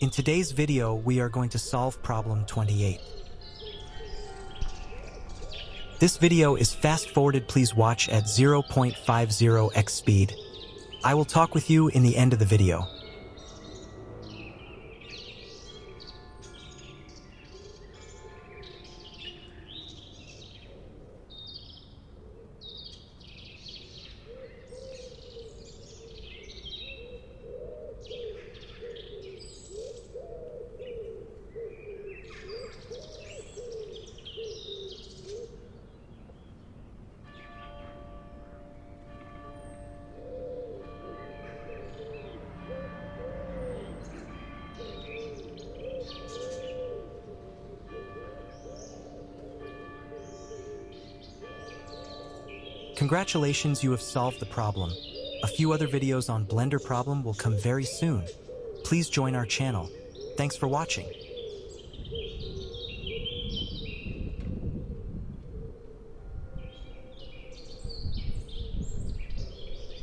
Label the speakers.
Speaker 1: In today's video, we are going to solve problem 28. This video is fast-forwarded. Please watch at 0.50x speed. I will talk with you in the end of the video. Congratulations, you have solved the problem. A few other videos on Blender problem will come very soon. Please join our channel. Thanks for watching.